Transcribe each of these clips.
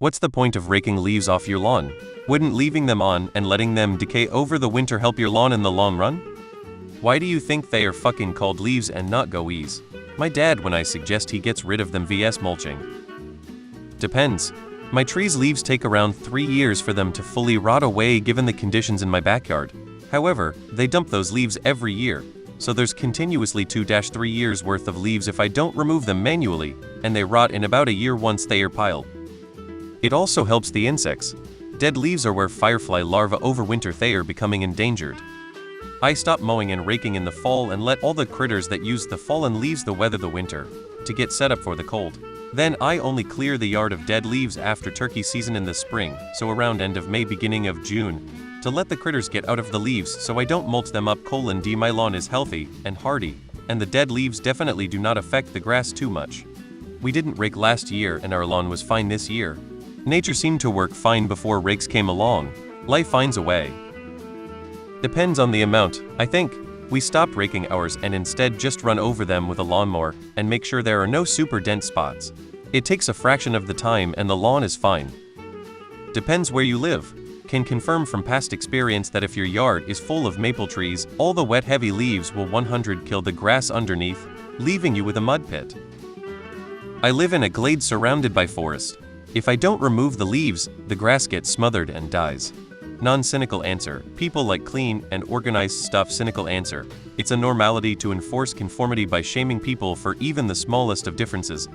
What's the point of raking leaves off your lawn? Wouldn't leaving them on and letting them decay over the winter help your lawn in the long run? Why do you think they are fucking called leaves and not goees? My dad when I suggest he gets rid of them vs mulching. Depends. My tree's leaves take around 3 years for them to fully rot away given the conditions in my backyard. However, they dump those leaves every year, so there's continuously 2-3 years worth of leaves if I don't remove them manually, and they rot in about a year once they are piled. It also helps the insects. Dead leaves are where firefly larvae overwinter. They are becoming endangered. I stop mowing and raking in the fall and let all the critters that use the fallen leaves the weather the winter, to get set up for the cold. Then I only clear the yard of dead leaves after turkey season in the spring, so around end of May beginning of June, to let the critters get out of the leaves so I don't mulch them up. D My lawn is healthy and hardy, and the dead leaves definitely do not affect the grass too much. We didn't rake last year and our lawn was fine this year. Nature seemed to work fine before rakes came along. Life finds a way. Depends on the amount, I think. We stopped raking ours and instead just run over them with a lawnmower and make sure there are no super dense spots. It takes a fraction of the time and the lawn is fine. Depends where you live. Can confirm from past experience that if your yard is full of maple trees, all the wet heavy leaves will 100 kill the grass underneath, leaving you with a mud pit. I live in a glade surrounded by forest. If I don't remove the leaves, the grass gets smothered and dies. Non-cynical answer. People like clean and organized stuff. Cynical answer. It's a normality to enforce conformity by shaming people for even the smallest of differences.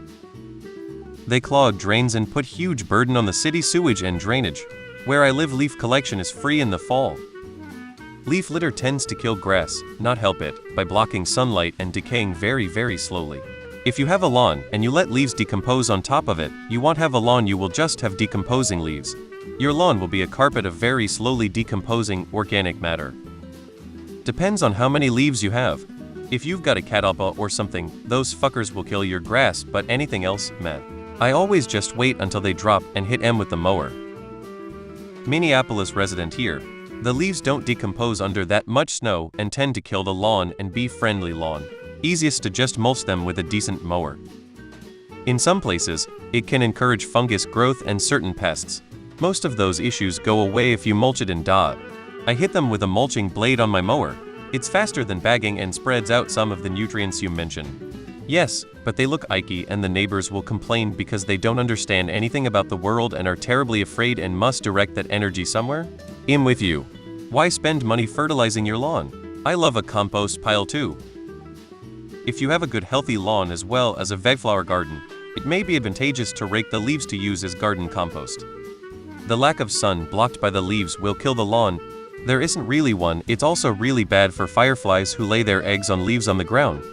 They clog drains and put huge burden on the city sewage and drainage. Where I live, leaf collection is free in the fall. Leaf litter tends to kill grass, not help it, by blocking sunlight and decaying very slowly. If you have a lawn and you let leaves decompose on top of it, you won't have a lawn, you will just have decomposing leaves. Your lawn will be a carpet of very slowly decomposing organic matter. Depends on how many leaves you have. If you've got a catalpa or something, those fuckers will kill your grass, but anything else, meh. I always just wait until they drop and hit M with the mower. Minneapolis resident here. The leaves don't decompose under that much snow and tend to kill the lawn and be friendly lawn. Easiest to just mulch them with a decent mower. In some places, it can encourage fungus growth and certain pests. Most of those issues go away if you mulch it in dot. I hit them with a mulching blade on my mower. It's faster than bagging and spreads out some of the nutrients you mention. Yes, but they look icky and the neighbors will complain because they don't understand anything about the world and are terribly afraid and must direct that energy somewhere. I'm with you. Why spend money fertilizing your lawn? I love a compost pile too. If you have a good healthy lawn as well as a vegflower garden, it may be advantageous to rake the leaves to use as garden compost. The lack of sun blocked by the leaves will kill the lawn. There isn't really one. It's also really bad for fireflies who lay their eggs on leaves on the ground.